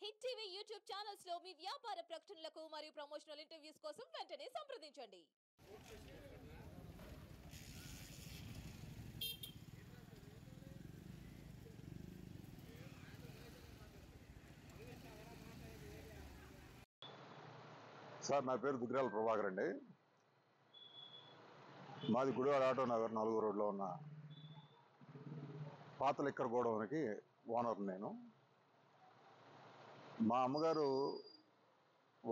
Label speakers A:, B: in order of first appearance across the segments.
A: Hit TV YouTube channels లో మీ వ్యాపార ప్రకటనలకు మరియు ప్రమోషనల్ ఇంటర్వ్యూస్ కోసం వెంటనే సంప్రదించండి.
B: సార్ నా పేరు దుగ్రాల ప్రభాకర్ అండి. మాది గుడివాడ ఆటో నగర్ 4 రోడ్లో ఉన్న పాత లిక్కర్ గోడౌన్కి ఓనర్ నేను. మా అమ్మగారు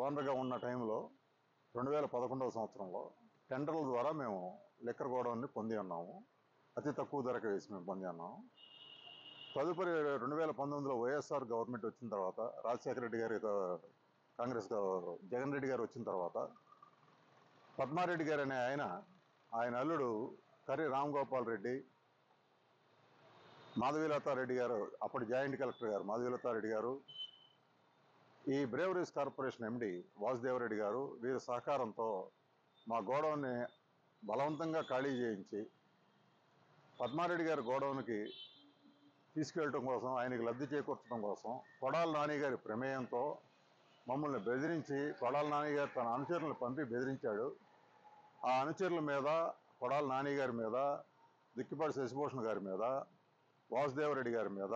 B: ఓనర్గా ఉన్న టైంలో 2011 సంవత్సరంలో టెండర్ల ద్వారా మేము లిక్కర్ గోడౌన్ని పొంది ఉన్నాము. అతి తక్కువ ధరకు వేసి మేము పొంది ఉన్నాము. తదుపరి 2019లో వైఎస్ఆర్ గవర్నమెంట్ వచ్చిన తర్వాత, రాజశేఖర రెడ్డి గారి కాంగ్రెస్ జగన్ రెడ్డి గారు వచ్చిన తర్వాత పద్మారెడ్డి గారు అనే ఆయన అల్లుడు కర్రి రామ్ గోపాల్ రెడ్డి, మాధవీలతారెడ్డి గారు, అప్పటి జాయింట్ కలెక్టర్ గారు మాధవీలతారెడ్డి గారు, ఈ బ్రేవరీస్ కార్పొరేషన్ ఎండి వాసుదేవరెడ్డి గారు, వీరి సహకారంతో మా గోడౌన్ని బలవంతంగా ఖాళీ చేయించి పద్మారెడ్డి గారి గోడౌన్కి తీసుకెళ్ళటం కోసం, ఆయనకి లబ్ధి చేకూర్చడం కోసం కొడాల నాని గారి ప్రమేయంతో మమ్మల్ని బెదిరించి, కొడాల నాని గారు తన అనుచరులను పంపి బెదిరించాడు. ఆ అనుచరుల మీద, కొడాల నాని గారి మీద, దిక్కిపాటి శశిభూషణ్ గారి మీద, వాసుదేవరెడ్డి గారి మీద,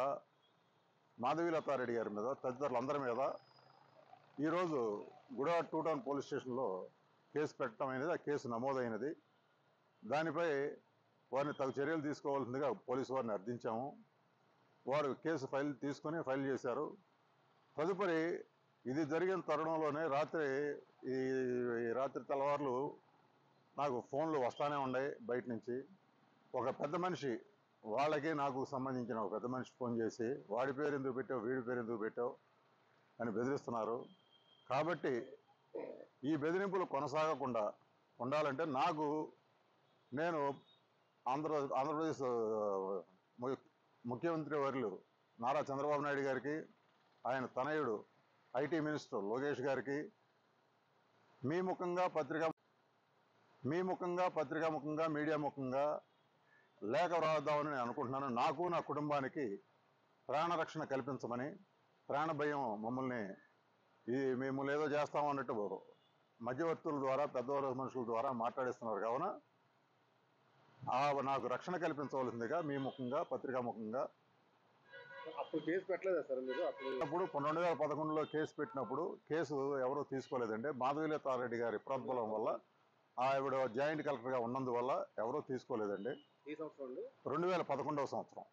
B: మాధవీలతారెడ్డి గారి మీద, తదితరులందరి మీద ఈరోజు గుడివాడ 2 టౌన్ పోలీస్ స్టేషన్లో కేసు పెట్టడం అయినది. ఆ కేసు నమోదైనది. దానిపై వారిని తగు చర్యలు తీసుకోవాల్సిందిగా పోలీసు వారిని అర్థించాము. వారు కేసు ఫైల్ చేశారు. తదుపరి ఇది జరిగిన తరుణంలోనే రాత్రి తెల్లవారులు నాకు ఫోన్లు వస్తానే ఉన్నాయి బయట నుంచి. ఒక పెద్ద మనిషి, వాళ్ళకి నాకు సంబంధించిన ఒక పెద్ద మనిషి ఫోన్ చేసి, వాడి పేరు ఎందుకు పెట్టావు, వీడి పేరు ఎందుకు పెట్టావు అని బెదిరిస్తున్నారు. కాబట్టి ఈ బెదిరింపులు కొనసాగకుండా ఉండాలంటే నేను ఆంధ్రప్రదేశ్ ముఖ్యమంత్రి వర్యులు నారా చంద్రబాబు నాయుడు గారికి, ఆయన తనయుడు ఐటీ మినిస్టర్ లోకేష్ గారికి మీ ముఖంగా పత్రికా ముఖంగా మీడియా ముఖంగా లేఖ వ్రాద్దామని నేను అనుకుంటున్నాను. నాకు, నా కుటుంబానికి ప్రాణరక్షణ కల్పించమని. ప్రాణ భయం మిమ్మల్ని ఏదో చేస్తామన్నట్టు మధ్యవర్తుల ద్వారా, పెద్ద మనుషుల ద్వారా మాట్లాడిస్తున్నారు. కావున నాకు రక్షణ కల్పించవలసిందిగా మీ ముఖంగా, పత్రికా ముఖంగా.
C: అప్పుడు కేసు పెట్టలేదా సార్ మీరు?
B: అప్పుడు 2011లో కేసు పెట్టినప్పుడు కేసు ఎవరూ తీసుకోలేదండి. మాధవీలతారెడ్డి గారి ప్రోద్బలం వల్ల, ఆవిడ జాయింట్ కలెక్టర్గా ఉన్నందువల్ల ఎవరూ తీసుకోలేదండి. 2011 సంవత్సరం,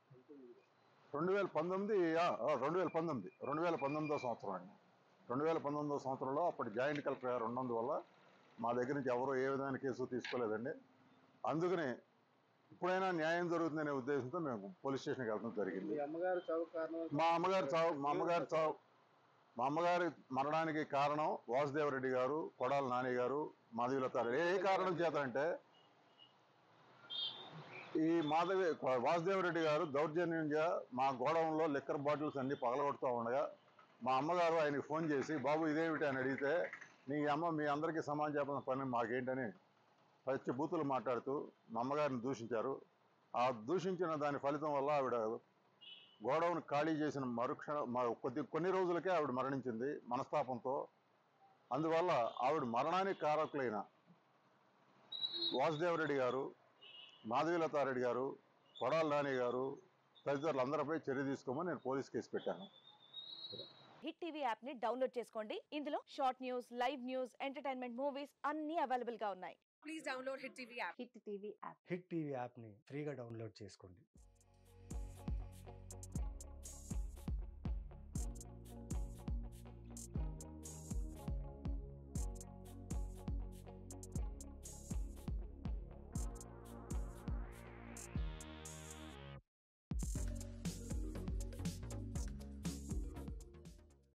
B: 2019 సంవత్సరం అండి. 2019 సంవత్సరంలో అప్పటి జాయింట్ కలెక్టర్ గారు ఉన్నందువల్ల మా దగ్గర నుంచి ఎవరూ ఏ విధమైన కేసు తీసుకోలేదండి. అందుకని ఇప్పుడైనా న్యాయం జరుగుతుందనే ఉద్దేశంతో మేము పోలీస్ స్టేషన్కి వెళ్ళడం జరిగింది. మా అమ్మగారి మరణానికి కారణం వాసుదేవరెడ్డి గారు, కొడాల నాని గారు, మాధవీలతారెడ్డి. ఏ కారణం చేత అంటే, ఈ వాసుదేవరెడ్డి గారు దౌర్జన్యంగా మా గోడౌన్లో లిక్కర్ బాటిల్స్ అన్ని పగలగొడుతూ ఉండగా మా అమ్మగారు ఆయనకి ఫోన్ చేసి, బాబు ఇదేమిటి అని అడిగితే, మీ అందరికీ సమానం చెప్పిన పని మాకేంటని పచ్చి బూతులు మాట్లాడుతూ మా అమ్మగారిని దూషించారు. ఆ దూషించిన దాని ఫలితం వల్ల ఆవిడ గోడౌన్ ఖాళీ చేసిన కొన్ని రోజులకే ఆవిడ మరణించింది మనస్తాపంతో. అందువల్ల ఆవిడ మరణానికి కారకులైన వాసుదేవరెడ్డి గారు, మాధవీలతారెడ్డి గారు, కొడాల నాని గారు తదితరులందరిపై చర్య తీసుకోమని నేను పోలీస్ కేసు పెట్టాను.
D: హిట్ టీవీ యాప్ ని డౌన్లోడ్ చేసుకోండి. ఇందులో short news, live news, entertainment movies అన్ని అవైలబుల్ గా ఉన్నాయి.
E: Please download Hit TV app.
D: Hit TV app.
F: Hit TV యాప్ని ఫ్రీగా డౌన్లోడ్ చేసుకోండి.